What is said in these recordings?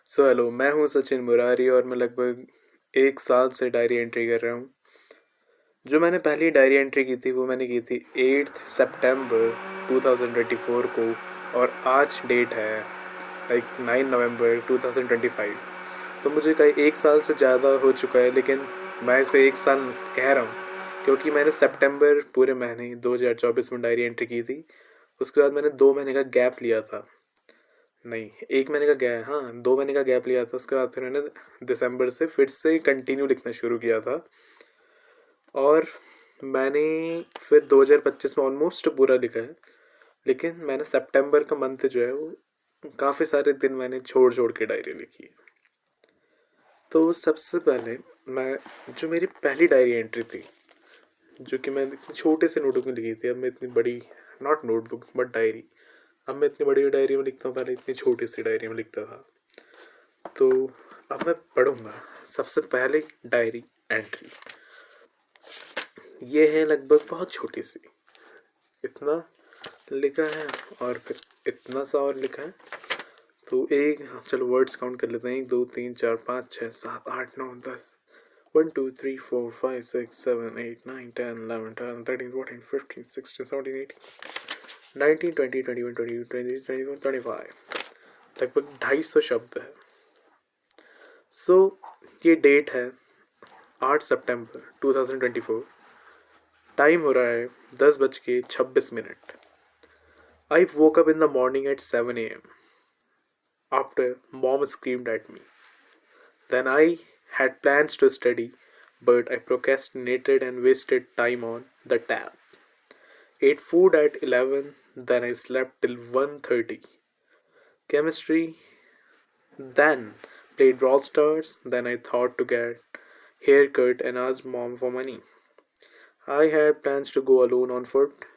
Hello, मैं हूँ सचिन मुरारी और मैं लगभग 1 साल से डायरी एंट्री कर रहा हूँ। जो मैंने पहली डायरी एंट्री की थी वो मैंने की थी 8 सितंबर 2024 को, और आज डेट है 9 नवंबर 2025। तो मुझे कहीं 1 साल से ज़्यादा हो चुका है, लेकिन मैं इसे 1 साल कह रहा हूँ क्योंकि मैंने सितंबर पूरे महीने 2024 में डायरी एंट्री की थी। उसके बाद मैंने 2 महीने का गैप लिया था। नहीं, 1 महीने का गैप, हाँ 2 महीने का गैप लिया था। उसके बाद फिर मैंने दिसंबर से फिर से कंटिन्यू लिखना शुरू किया था। और मैंने फिर 2025 में ऑलमोस्ट पूरा लिखा है, लेकिन मैंने सितंबर का मंथ जो है वो काफ़ी सारे दिन मैंने छोड़ छोड़ के डायरी लिखी है। तो सबसे पहले मैं, जो मेरी पहली डायरी एंट्री थी, जो कि मैं इतनी छोटे से नोटबुक में लिखी थी, अब मैं इतनी बड़ी, नॉट नोटबुक बट डायरी, अब मैं इतनी बड़ी डायरी में लिखता हूँ, पहले इतनी छोटी सी डायरी में लिखता था। तो अब मैं पढ़ूंगा सबसे पहले डायरी एंट्री। ये है लगभग बहुत छोटी सी, इतना लिखा है और फिर इतना सा और लिखा है। तो चलो वर्ड्स काउंट कर लेते हैं। 1 2 3 4 5 6 7 8 9 10, 1 2 3 4 5 6 7 8 9 10 11 12 13 14 15 16 17 18 19 20 21 22 23 24 25। लगभग 250 शब्द है। सो ये डेट है 8 सितंबर 2024। टाइम हो रहा है 10:26 I woke up in the morning at 7 a.m. after mom screamed at me. Then I had plans to study, but I procrastinated and wasted time on the tab. Ate food at 11, then I slept till 1:30. Chemistry, then played Brawl Stars, then I thought to get haircut and asked mom for money. I had plans to go alone on foot,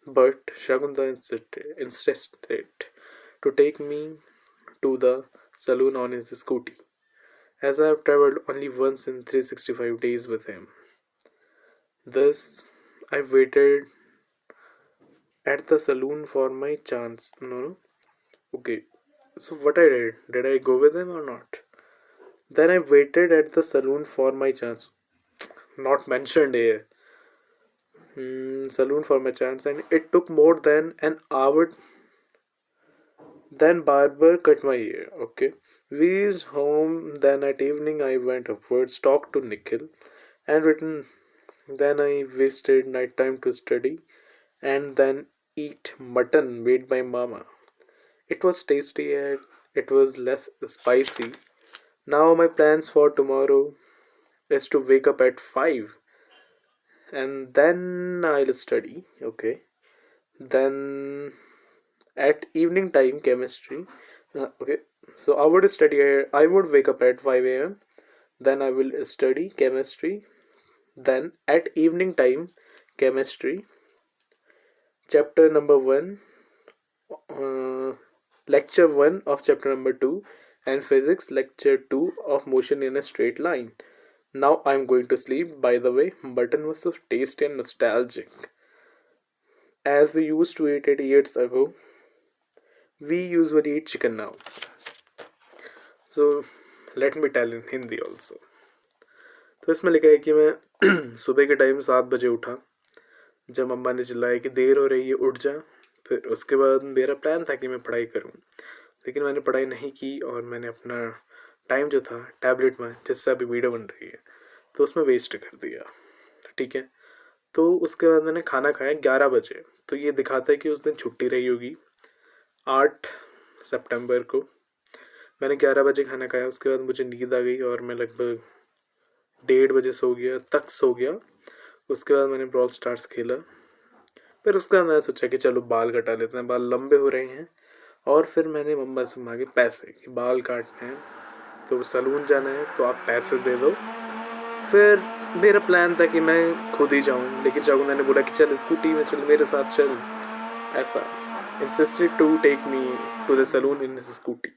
but Shagunda insisted to take me to the saloon on his scooty, as I have travelled only once in 365 days with him. Thus, I waited at the saloon for my chance. No. Okay. So, what I did I go with him or not? Then I waited at the saloon for my chance. Not mentioned here. Saloon for my chance, and it took more than an hour. Then barber cut my hair. Okay. We reached home. Then at evening I went upwards, talked to Nikhil, and written. Then I wasted night time to study, and then eat mutton made by mama. It was tasty and it was less spicy. Now my plans for tomorrow is to wake up at 5 and then I'll study. Okay. Then at evening time chemistry. Okay. So I would wake up at 5 a.m. Then I will study chemistry. Then at evening time chemistry chapter number 1, uh, lecture 1 of chapter number 2, and physics lecture 2 of motion in a straight line. Now I'm going to sleep. By the way, mutton was so tasty and nostalgic. As we used to eat it years ago, we usually eat chicken now. So let me tell in Hindi also. तो इसमें लिखा है कि मैं सुबह के time 7 बजे उठा, जब अम्मा ने चिल्लाया कि देर हो रही है उठ जा। फिर उसके बाद मेरा प्लान था कि मैं पढ़ाई करूं, लेकिन मैंने पढ़ाई नहीं की और मैंने अपना टाइम जो था टैबलेट में, जिससे अभी वीडियो बन रही है, तो उसमें वेस्ट कर दिया। ठीक है। तो उसके बाद मैंने खाना खाया 11 बजे। तो ये दिखाता है कि उस दिन छुट्टी रही होगी 8 सितंबर को। मैंने 11 बजे खाना खाया, उसके बाद मुझे नींद आ गई और मैं लगभग 1:30 बजे सो गया। उसके बाद मैंने ब्रॉल स्टार्स खेला। फिर उसके बाद मैंने सोचा कि चलो बाल कटा लेते हैं, बाल लंबे हो रहे हैं। और फिर मैंने मम्मा से मांगे पैसे कि बाल काटने हैं, तो सलून जाना है तो आप पैसे दे दो। फिर मेरा प्लान था कि मैं खुद ही जाऊं, लेकिन जब मैंने बोला कि चल स्कूटी में चल, मेरे साथ चल, ऐसा insisted to take me to the saloon in his scooty.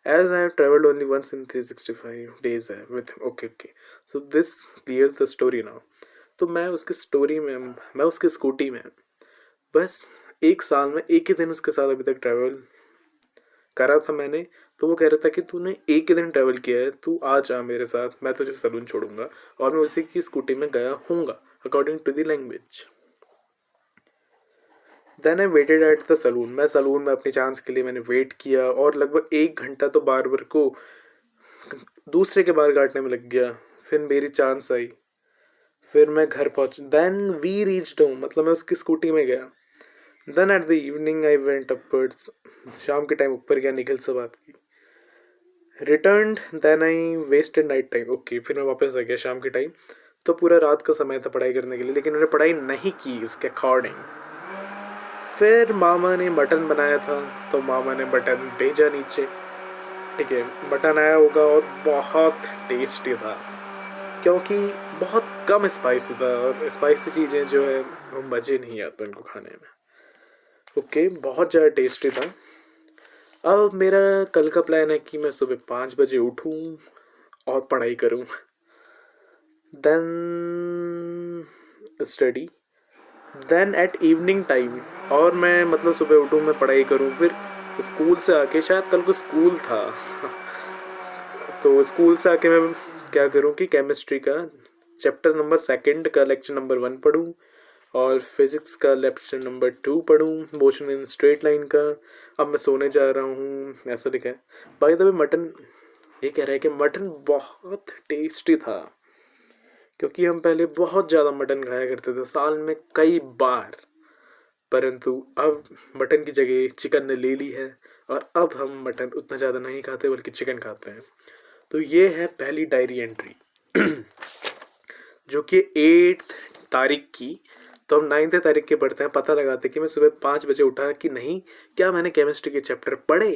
As I have traveled only once in 365 days with okay. So this clears the story now. तो मैं उसकी स्कूटी में बस 1 साल में एक ही दिन उसके साथ अभी तक ट्रैवल करा था मैंने। तो वो कह रहा था कि तूने एक ही दिन ट्रैवल किया है, तू आ जा मेरे साथ, मैं तुझे सलून छोड़ूंगा। और मैं उसी की स्कूटी में गया हूँगा according to the language. Then I waited at the salon. मैं सलून में अपनी चांस के लिए मैंने वेट किया और लगभग 1 घंटा तो बार्बर को दूसरे के बाल काटने में लग गया। फिर मेरी चांस आई, फिर मैं घर पहुंच, देन वी रीच्ड होम, मतलब मैं उसकी स्कूटी में गया। Then at the evening I went upwards. शाम के टाइम ऊपर गया, निखिल से बात की। Return, then I wasted night time. Okay, फिर मैं वापस आ गया शाम के टाइम। तो पूरा रात का समय था पढ़ाई करने के लिए, लेकिन मैंने पढ़ाई नहीं की इसके अकॉर्डिंग। फिर मामा ने मटन बनाया था, तो मामा ने मटन भेजा नीचे। ठीक है, मटन आया होगा और बहुत टेस्टी था, क्योंकि बहुत कम स्पाइसी था, और स्पाइसी चीज़ें जो है वो मज़े नहीं आते उनको खाने में। ओके, बहुत ज़्यादा टेस्टी था। अब मेरा कल का प्लान है कि मैं सुबह 5 बजे उठूँ और पढ़ाई करूँ, then study, then at evening time. और मैं मतलब सुबह उठूँ, मैं पढ़ाई करूँ, फिर स्कूल से आके, शायद कल को स्कूल था तो स्कूल से आके मैं क्या करूँ कि केमिस्ट्री का चैप्टर नंबर सेकंड का लेक्चर नंबर 1 पढूं, और फिजिक्स का लेक्चर नंबर 2 पढूं, मोशन इन स्ट्रेट लाइन का। अब मैं सोने जा रहा हूँ, ऐसा लिखा है। बाय द वे मटन, ये कह रहा है कि मटन बहुत टेस्टी था, क्योंकि हम पहले बहुत ज़्यादा मटन खाया करते थे, साल में कई बार। परंतु अब मटन की जगह चिकन ने ले ली है, और अब हम मटन उतना ज़्यादा नहीं खाते बल्कि चिकन खाते हैं। तो ये है पहली डायरी एंट्री जो कि 8 तारीख की। तो हम 9 तारीख के पढ़ते हैं, पता लगाते हैं कि मैं सुबह 5 बजे उठा कि नहीं, क्या मैंने केमिस्ट्री के चैप्टर पढ़े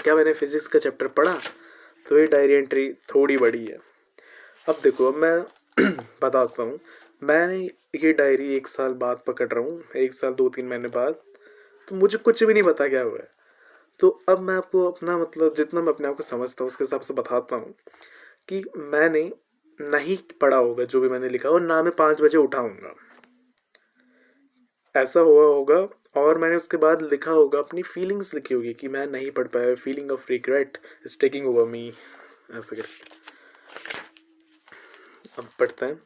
क्या मैंने फिजिक्स का चैप्टर पढ़ा। तो ये डायरी एंट्री थोड़ी बड़ी है। अब देखो, अब मैं बताता हूँ। मैंने ये डायरी 1 साल बाद पकड़ रहा हूँ, 1 साल 2-3 महीने बाद। तो मुझे कुछ भी नहीं पता क्या हुआ है। तो अब मैं आपको अपना मतलब जितना मैं अपने आप को समझता हूँ उसके हिसाब से बताता हूँ कि मैंने नहीं पढ़ा होगा जो भी मैंने लिखा, और ना मैं 5 बजे उठाऊंगा, ऐसा हुआ होगा। और मैंने उसके बाद लिखा होगा, अपनी फीलिंग्स लिखी होगी कि मैं नहीं पढ़ पाया, feeling of regret is taking over me, ऐसा करके। अब पढ़ते हैं।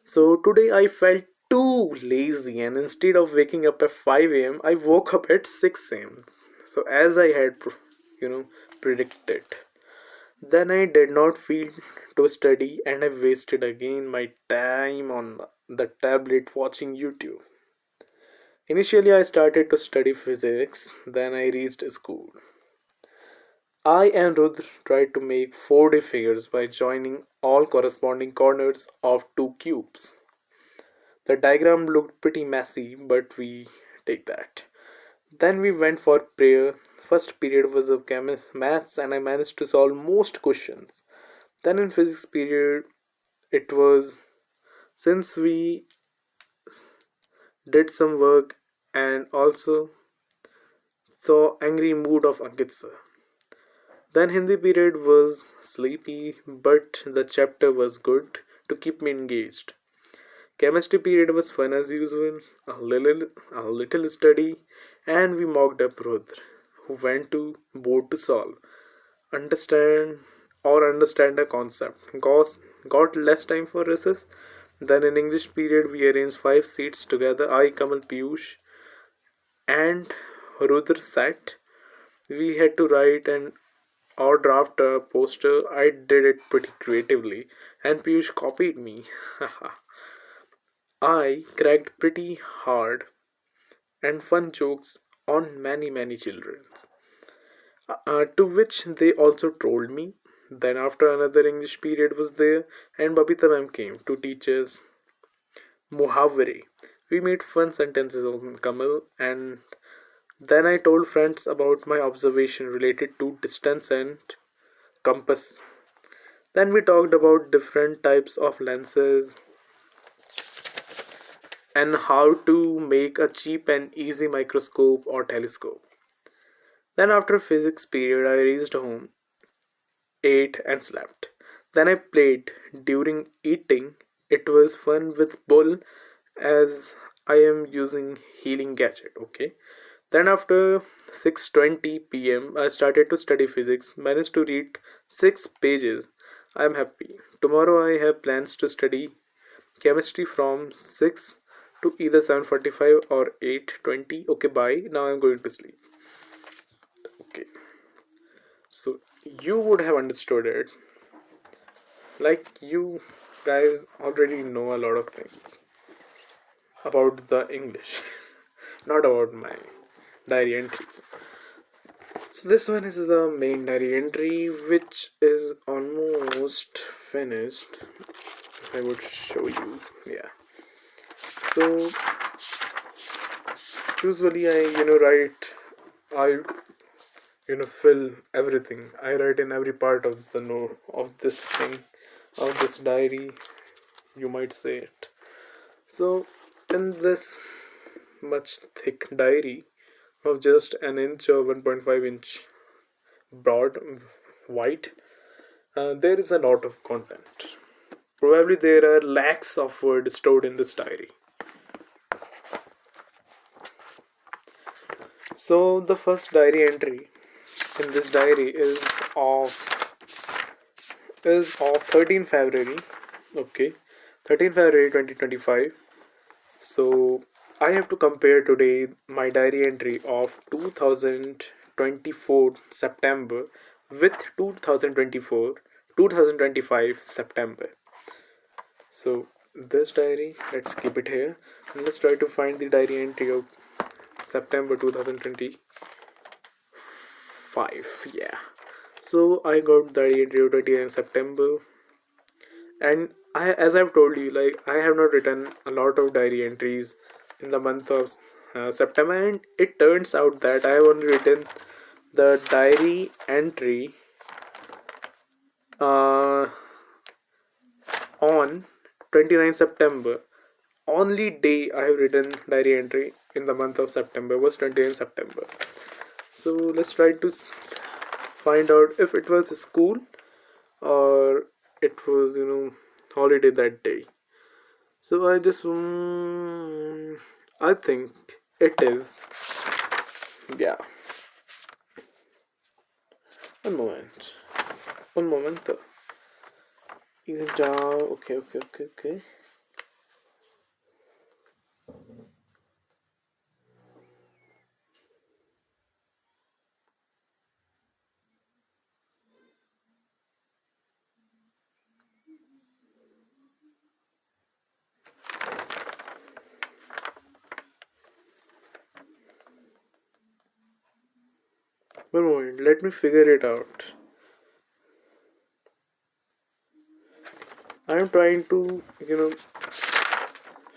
So today I felt too lazy, and instead of waking up at 5 a.m., I woke up at 6 a.m. So, as I had, predicted. Then I did not feel to study, and I wasted again my time on the tablet watching YouTube. Initially, I started to study physics, then I reached school. I and Rudra tried to make 4D figures by joining all corresponding corners of two cubes. The diagram looked pretty messy, but we take that. Then we went for prayer. First period was of maths, and I managed to solve most questions. Then in physics period, it was, since we did some work, and also saw angry mood of Ankit sir. Then Hindi period was sleepy, but the chapter was good to keep me engaged. Chemistry period was fun as usual, a little study, and we mocked up Rudra, who went to board to solve, understand a concept. Got less time for recess. Then in English period, we arranged 5 seats together. I, Kamal, Piyush, and Rudra sat. We had to write and or draft a poster. I did it pretty creatively, and Piyush copied me. I cracked pretty hard and fun jokes on many children, to which they also trolled me. Then after another English period was there, and Babita ma'am came to teach us muhavere. We made fun sentences on Kamal, and then I told friends about my observation related to distance and compass. Then we talked about different types of lenses and how to make a cheap and easy microscope or telescope. Then after physics period I reached home, ate and slept. Then I played during eating. It was fun with Bull, as I am using healing gadget. Okay. Then after 6:20 p.m. I started to study physics, managed to read 6 pages. I am happy. Tomorrow I have plans to study chemistry from 6 to either 7:45 or 8:20. Okay, bye. Now I'm going to sleep. Okay. So you would have understood it. Like you guys already know a lot of things about the English, not about my diary entries. So this one is the main diary entry, which is almost finished. If I would show you, yeah. So usually I write, I fill everything. I write in every part of the note of this thing, of this diary. You might say it. So in this much thick diary of just an inch or 1.5 inch broad white, there is a lot of content. Probably there are lakhs of words stored in this diary. So the first diary entry in this diary of 13 February. Okay, 13 February 2025. So I have to compare today my diary entry of 2024 September with 2025 September. So this diary, let's keep it here. And let's try to find the diary entry of September 2025. Yeah. So I got the diary entry of 29 September, and as I've told you, like I have not written a lot of diary entries in the month of September, and it turns out that I have only written the diary entry uh, on 29 September. Only day I have written diary entry in the month of September was 29 September. So let's try to find out if it was school or it was holiday that day. So I think it is, yeah. One moment, one moment. Okay, okay, okay, okay. One moment. Let me figure it out. I'm trying to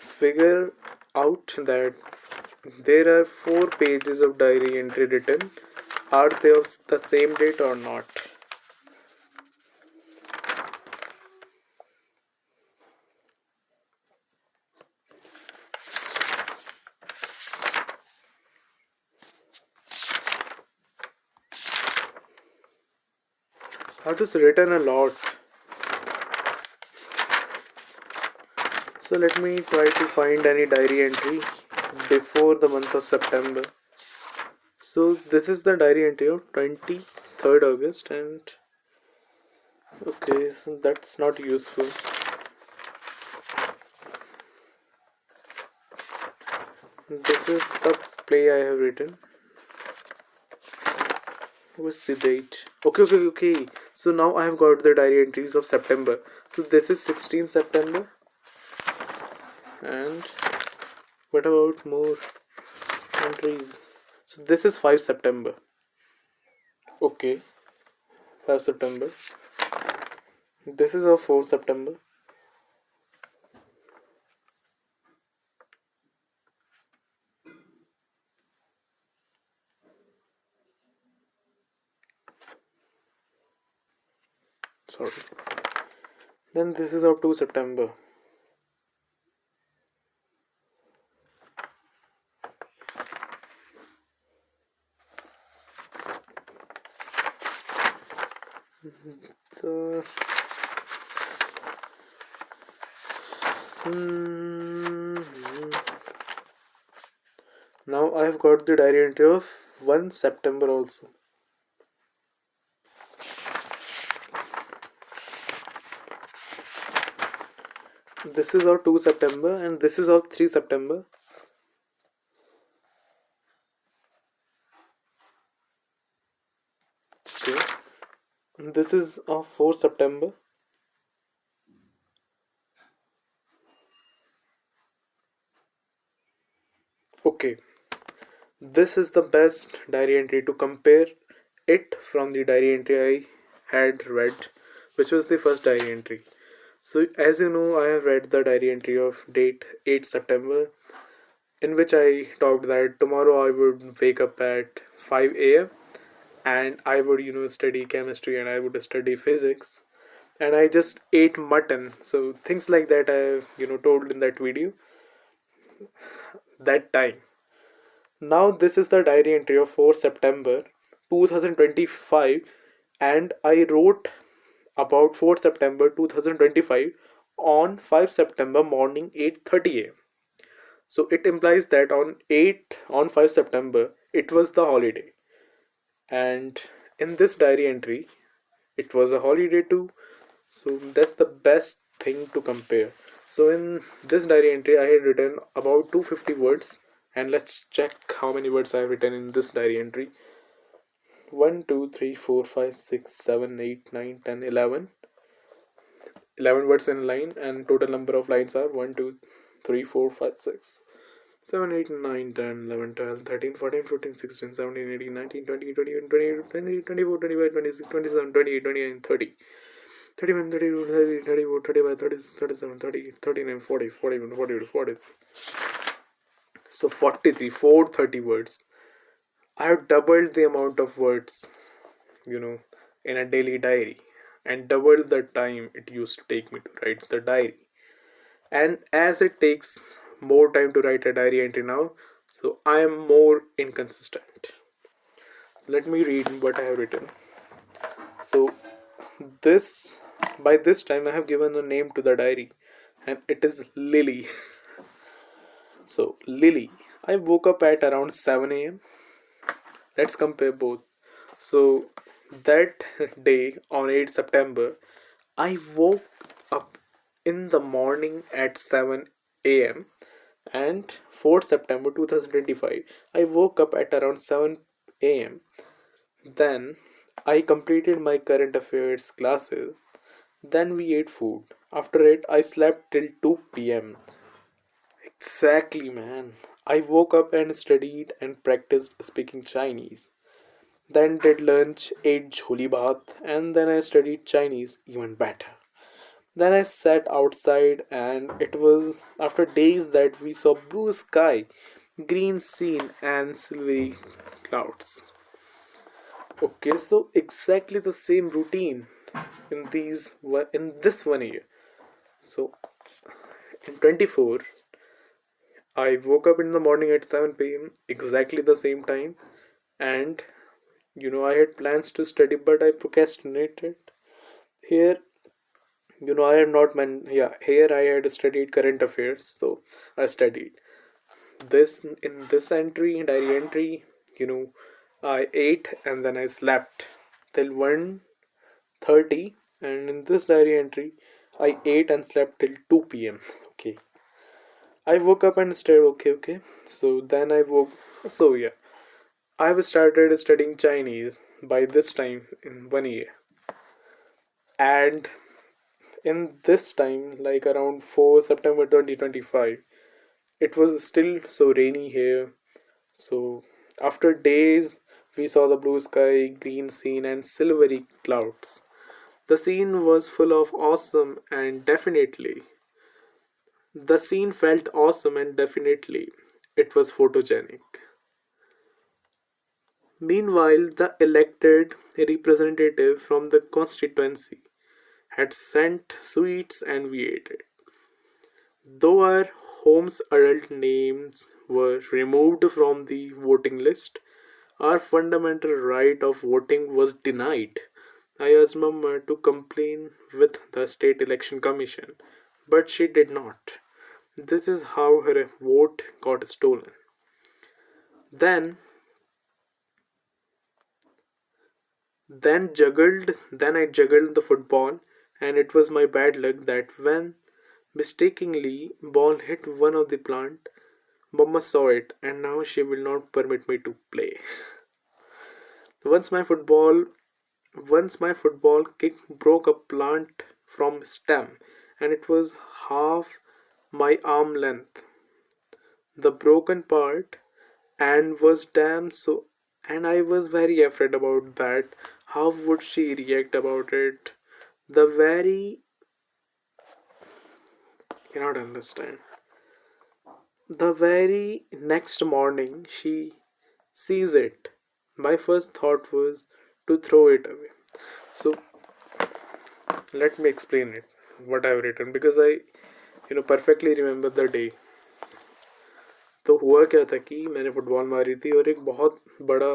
figure out that there are 4 pages of diary entry written. Are they of the same date or not? I've just written a lot. So let me try to find any diary entry before the month of September. So this is the diary entry of 23rd August, and okay, so that's not useful. This is the play I have written. What's the date? Okay, okay, okay. So now I have got the diary entries of September. So this is 16 September. And what about more entries? So this is 5 September. Okay, 5 September. This is of 4 September. Sorry. Then this is of 2 September. So, Now I have got the diary entry of 1 September also. This is our 2 September and this is our 3 September. Okay. This is our 4 September. Okay. This is the best diary entry to compare it from the diary entry I had read, which was the first diary entry. So, as you know, I have read the diary entry of date 8 September, in which I talked that tomorrow I would wake up at 5 a.m. and I would, study chemistry and I would study physics. And I just ate mutton. So, things like that I, told in that video that time. Now, this is the diary entry of 4 September 2025, and I wrote about 4 September 2025 on 5 September morning 8:30 a.m. So it implies that on 5 September it was the holiday. And in this diary entry, it was a holiday too. So that's the best thing to compare. So in this diary entry, I had written about 250 words, and let's check how many words I have written in this diary entry. 1, 2, 3, 4, 5, 6, 7, 8, 9, 10, 11. 11 words in line, and total number of lines are 1, 2, 3, 4, 5, 6. 7, 8, 9, 10, 11, 12, 13, 14, 15, 16, 17, 18, 19, 20, 21, 22, 23, 24, 25, 26, 27, 28, 29, 30, 31, 32, 33, 34, 35, 36, 37, 38, 39, 40, 41, 42, 40. So 43, 430 words. I have doubled the amount of words, you know, in a daily diary and doubled the time it used to take me to write the diary. And as it takes more time to write a diary entry now, so I am more inconsistent. So let me read what I have written. So this by this time I have given a name to the diary, and it is Lily. So Lily, I woke up at around 7 a.m. Let's compare both. So that day on 8 September, I woke up in the morning at 7 a.m. and 4th September 2025, I woke up at around 7 a.m. Then I completed my current affairs classes. Then we ate food. After it, I slept till 2 p.m. Exactly, man. I woke up and studied and practiced speaking Chinese. Then did lunch, ate jholi bath, and then I studied Chinese even better. Then I sat outside, and it was after days that we saw blue sky, green scene, and silvery clouds. Okay, so exactly the same routine in this 1 year. So in 24, I woke up in the morning at 7 p.m. exactly the same time, and I had plans to study, but I procrastinated. Here, I had not man. Yeah, here I had studied current affairs, so I studied this in this diary entry. You know, I ate and then I slept till 1:30, and in this diary entry, I ate and slept till 2 p.m. Okay, I woke up and studied. Okay, okay. So then I woke. So yeah, I've started studying Chinese by this time in 1 year, and in this time, like around 4 September 2025, it was still so rainy here. So after days, we saw the blue sky, green scene, and silvery clouds. The scene was full of awesome and definitely. The scene felt awesome and definitely it was photogenic. Meanwhile, the elected representative from the constituency had sent sweets and we ate it. Though our home's adult names were removed from the voting list, our fundamental right of voting was denied. I asked Mama to complain with the State Election Commission, but she did not. This is how her vote got stolen. Then then I juggled the football, and it was my bad luck that when mistakenly ball hit one of the plant, Mama saw it and now she will not permit me to play. Once my football Once my football kick broke a plant from stem, and it was half my arm length. The broken part and was damn so, and I was very afraid about that. How would she react about it? The very cannot understand. The very next morning she sees it. My first thought was to throw it away. So let me explain it what I've written because I perfectly remember the day. तो हुआ क्या था कि मैंने football मारी थी और एक बहुत बड़ा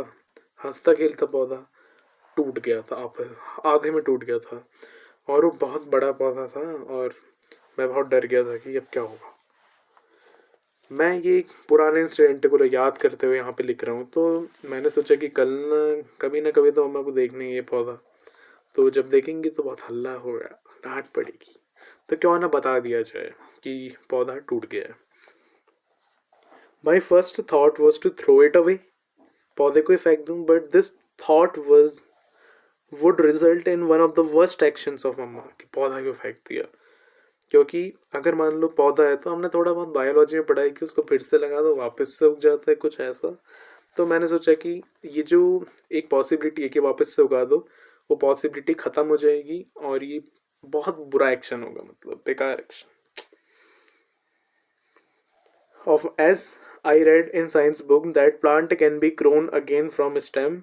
हंसता खेलता पौधा टूट गया था, आप आधे में टूट गया था और वो बहुत बड़ा पौधा था और मैं बहुत डर गया था कि अब क्या होगा। मैं ये एक पुराने इंसिडेंट को याद करते हुए यहाँ पे लिख रहा हूँ, तो मैंने सोचा कि कल ना कभी तो मम्मा को देखने ये पौधा, तो जब देखेंगे तो बहुत हल्ला होगा, डांट पड़ेगी, तो क्यों ना बता दिया जाए कि पौधा टूट गया है। My first thought was to throw it away, पौधे को ही फेंक दूं, but this thought was would result in one of the worst actions of मम्मा कि पौधा क्यों फेंक दिया। क्योंकि अगर मान लो पौधा है तो हमने थोड़ा बहुत बायोलॉजी में पढ़ा है कि उसको फिर से लगा दो वापस से उग जाता है कुछ ऐसा। तो मैंने सोचा कि ये जो एक पॉसिबिलिटी है कि वापस से उगा दो, वो पॉसिबिलिटी ख़त्म हो जाएगी और ये बहुत बुरा एक्शन होगा, मतलब बेकार action. Of as I read in science book that plant can be grown again from stem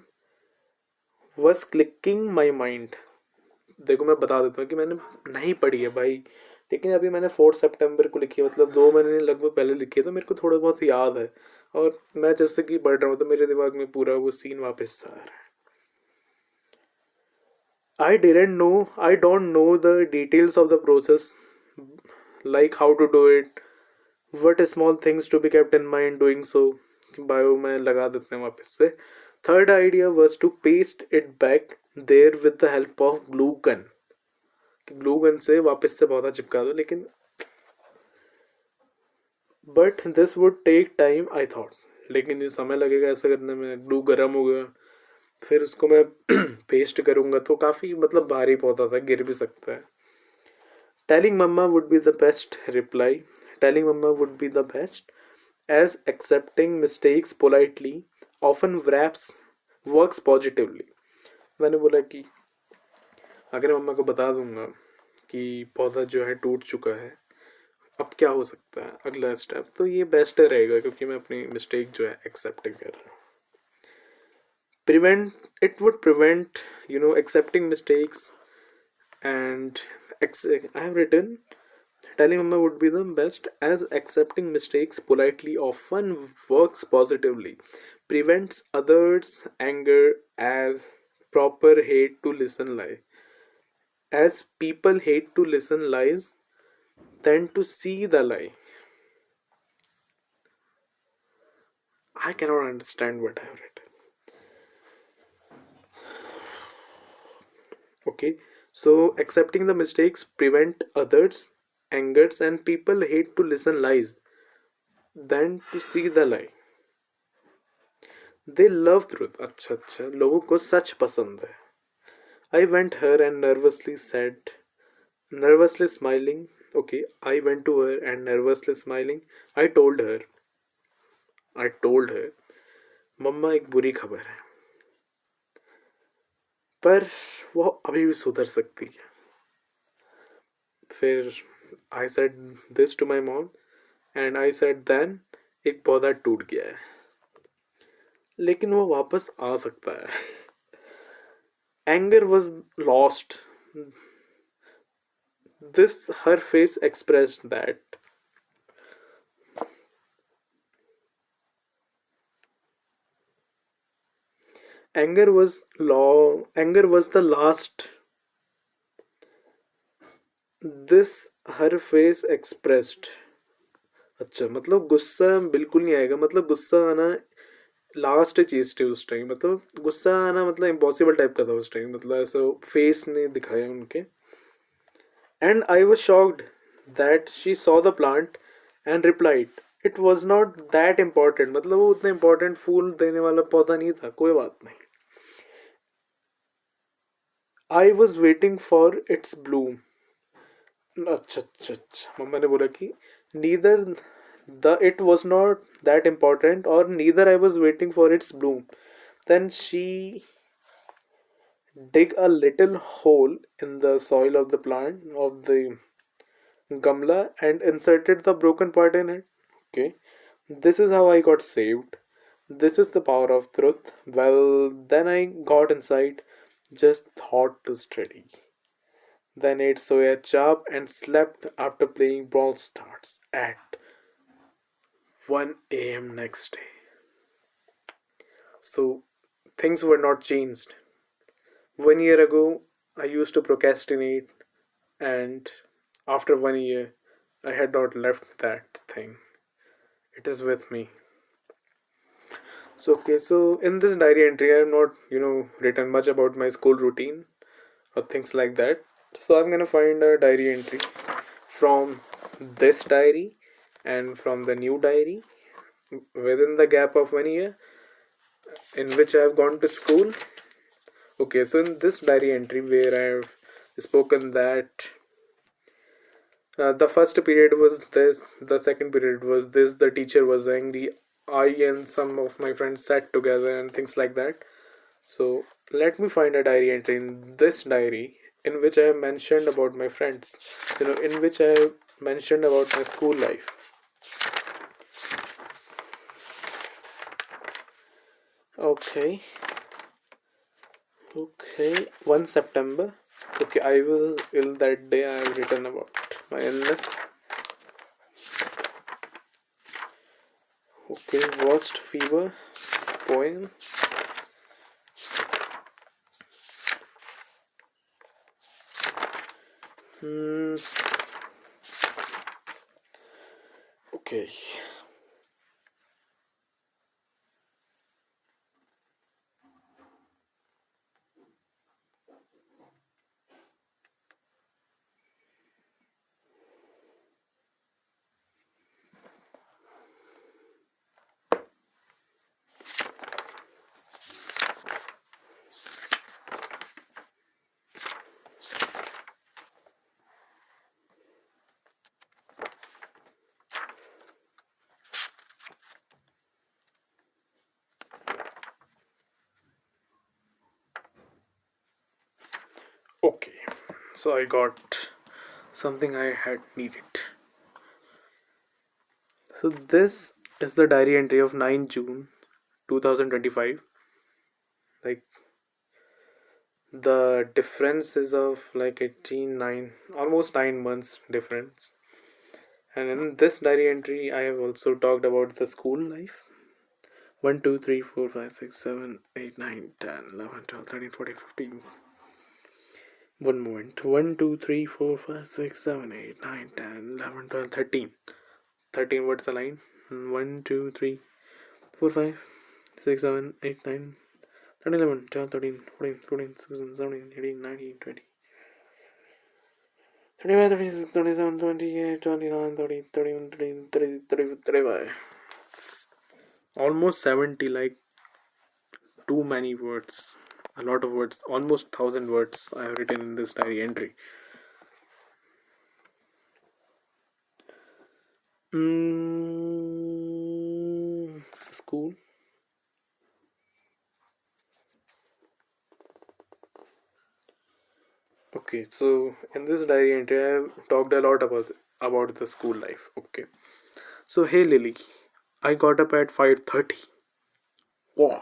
was clicking my mind। देखो मैं बता देता हूँ कि मैंने नहीं पढ़ी है भाई, लेकिन अभी मैंने 4 सितंबर को लिखी है, मतलब 2 महीने लगभग पहले लिखी है, तो मेरे को थोड़ा बहुत याद है और मैं जैसे कि पढ़ रहा हूँ तो मेरे दिमाग में पूरा वो सीन वापस आ रहा है। I don't know the details of the process, like how to do it, what small things to be kept in mind doing so। Bio में लगा देते हैं वापस से। Third idea was to paste it back there with the help of glue gun, glue gun से वापस से पौधा चिपका दो, लेकिन but this would take time I thought, लेकिन ये समय लगेगा ऐसा करने में, ग्लू गर्म होगा फिर उसको मैं पेस्ट करूंगा तो काफ़ी मतलब भारी पौधा था, गिर भी सकता है। टेलिंग मम्मा would be the best reply, telling मम्मा would be the best as accepting mistakes politely often wraps works positively। मैंने बोला कि अगर मम्मा को बता दूंगा कि पौधा जो है टूट चुका है, अब क्या हो सकता है अगला स्टेप, तो ये बेस्ट रहेगा क्योंकि मैं अपनी मिस्टेक जो है एक्सेप्ट कर रहा हूँ। Prevent it would prevent accepting mistakes and I have written telling mama would be the best as accepting mistakes politely often works positively, prevents others anger as proper hate to listen lie, as people hate to listen lies than to see the lie। I cannot understand what I have written। Okay, so accepting the mistakes prevent others angers and people hate to listen lies than to see the lie। They love truth। अच्छा अच्छा, लोगों को सच पसंद है। I went her and nervously said, nervously smiling, okay, I went to her and nervously smiling, I told her, मम्मा एक बुरी खबर है, पर वो अभी भी सुधर सकती है। फिर I said this to my mom and I said then एक पौधा टूट गया है, लेकिन वो वापस आ सकता है। Anger was lost, this her face expressed that। Anger was the last, this her face expressed। अच्छा मतलब गुस्सा बिल्कुल नहीं आएगा, मतलब गुस्सा आना लास्ट चीज थी उस टाइम, मतलब गुस्सा आना मतलब इम्पॉसिबल टाइप का था उस टाइम, मतलब ऐसा फेस नहीं दिखाया उनके. And I was shocked that she saw the plant and replied it was not that important. मतलब वो उतना इम्पोर्टेंट फूल देने वाला पौधा नहीं था, कोई बात नहीं. I was waiting for its Bloom. अच्छा अच्छा अच्छा, मम्मा ने बोला कि neither the it was not that important or neither I was waiting for its bloom. Then she dig a little hole in the soil of the plant of the gamla and inserted the broken part in it. Okay, this is how I got saved. This is the power of truth. Well, then I got inside, just thought to study. Then ate soya chop and slept after playing Brawl Stars at 1 a.m. next day. So things were not changed. 1 year ago, I used to procrastinate, and after 1 year, I had not left that thing. It is with me. So, okay, so in this diary entry, I have not, written much about my school routine or things like that. So, I'm gonna find a diary entry from this diary and from the new diary within the gap of 1 year in which I have gone to school. Okay, so in this diary entry where I have spoken that the first period was this, the second period was this, the teacher was angry, I and some of my friends sat together and things like that. So let me find a diary entry in this diary in which I have mentioned about my friends, in which I have mentioned about my school life. Okay, okay, 1 September. Okay, I was ill that day. I have written about my illness. Okay, worst fever poem. Hmm. Okay. Okay. So I got something I had needed. So this is the diary entry of 9 June 2025. Like the difference is of like 18 9, almost 9 months difference. And in this diary entry I have also talked about the school life. 1 2 3 4 5 6 7 8 9 10 11 12 13 14 15. One moment. 1 2 3 4 5 6 7 8 9 10 11 12 13. 13 words a line. 1 2 3 4 5 6 7 8 9 10 11 12 13 14 15 16 17 18 19 20 35 36 37 28 29 30 31 30 30 30 35. Almost 70, like too many words. A lot of words. Almost 1,000 words I have written in this diary entry. School. Okay, so in this diary entry, I have talked a lot about the school life. Okay, so hey Lily, I got up at 5:30. Wow,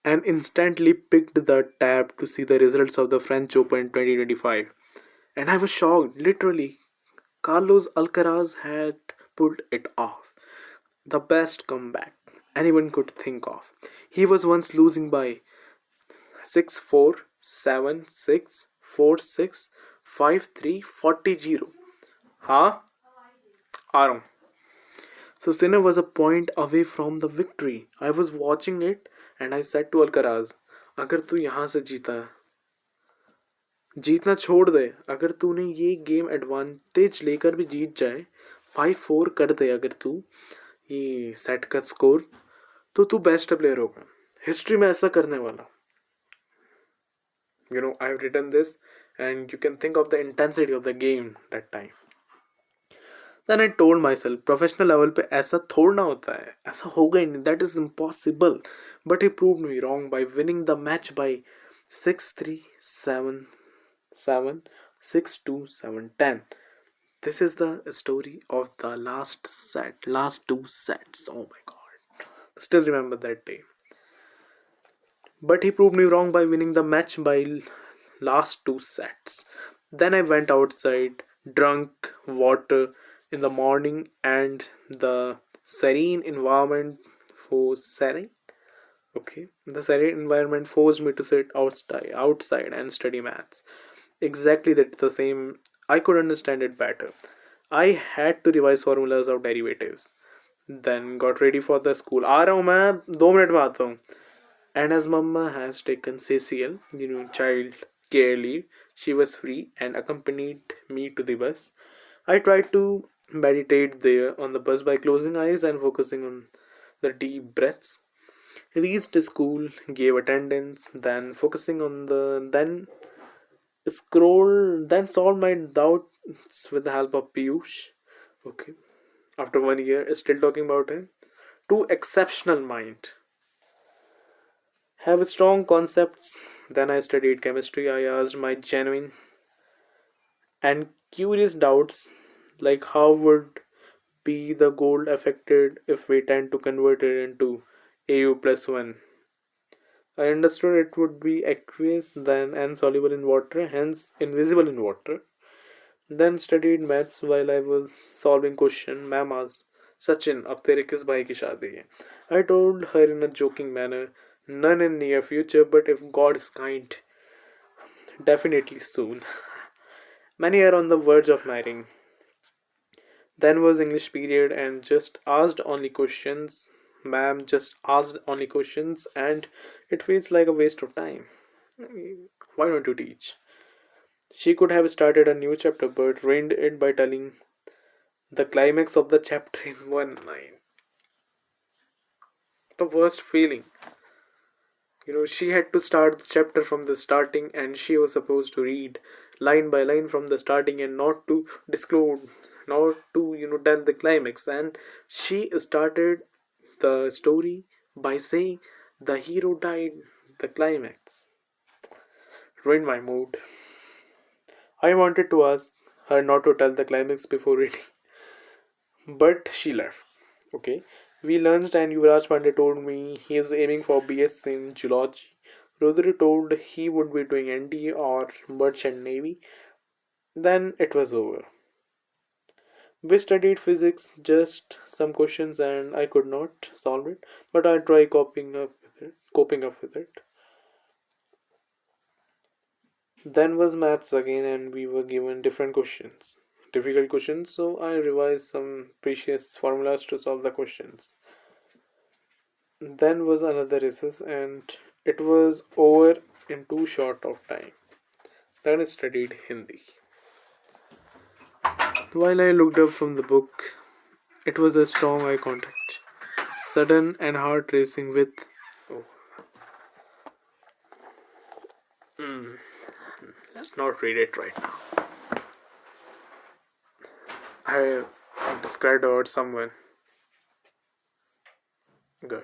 and instantly picked the tab to see the results of the French Open 2025, and I was shocked. Literally, Carlos Alcaraz had pulled it off. The best comeback anyone could think of. He was once losing by 6-4, 7-6, 4-6, 5-3, 40-0. Huh? आ रहा हूँ. So Sinner was a point away from the victory. I was watching it and I said to Alcaraz, अगर तू यहाँ से जीता जीतना छोड़ दे, अगर तूने ये गेम एडवांटेज लेकर भी जीत जाए, 5-4 कर दे अगर तू ये सेट का स्कोर, तो तू बेस्ट प्लेयर होगा हिस्ट्री में ऐसा करने वाला. I've written this and you can think of the intensity of the game that time. Then I told myself, professional level पे ऐसा थोड़ा ना होता है, ऐसा होगा ही नहीं, that is impossible. But he proved me wrong by winning the match by 6-3, 7-7, 6-2, 7-10. This is the story of the last two sets. Oh my god. Still remember that day. But he proved me wrong by winning the match by last two sets. Then I went outside, drunk water in the morning, and the serene environment for serene. Okay, the serene environment forced me to sit outside and study maths. Exactly that the same. I could understand it better. I had to revise formulas of derivatives. Then got ready for the school. आ रहा हूँ मैं 2 minute में आता हूँ. And as Mama has taken CCL, child care leave, she was free and accompanied me to the bus. I tried to meditate there on the bus by closing eyes and focusing on the deep breaths. Reached school, gave attendance, then focusing on then solved my doubts with the help of Piyush. Okay. After 1 year, still talking about him. Two exceptional mind. Have strong concepts. Then I studied chemistry. I asked my genuine and curious doubts like how would be the gold affected if we tend to convert it into Au plus 1. I understood it would be aqueous then and soluble in water, hence invisible in water. Then studied maths while I was solving question. Ma'am asked, Sachin, अब तेरे किस भाई की शादी है? I told her in a joking manner, none in near future, but if God is kind, definitely soon. Many are on the verge of marrying. Then was English period and just asked only questions. Ma'am just asked only questions and it feels like a waste of time. Why don't you teach? She could have started a new chapter but ruined it by telling the climax of the chapter in one line. The worst feeling. She had to start the chapter from the starting and she was supposed to read line by line from the starting and not to disclose, not to, tell the climax. And she started the story by saying the hero died, the climax. Ruined my mood. I wanted to ask her not to tell the climax before reading, but she left. Okay. We lunched and Yuvraj Pandey told me he is aiming for BS in geology. Rudra told he would be doing ND or Merchant Navy. Then it was over. We studied physics, just some questions and I could not solve it, but I tried coping up with it. Then was maths again and we were given different questions. Difficult questions, so I revised some precious formulas to solve the questions. Then was another recess and it was over in too short of time. Then I studied Hindi. While I looked up from the book, it was a strong eye contact, sudden and heart racing with. Oh, let's not read it right now. I described about someone. Good.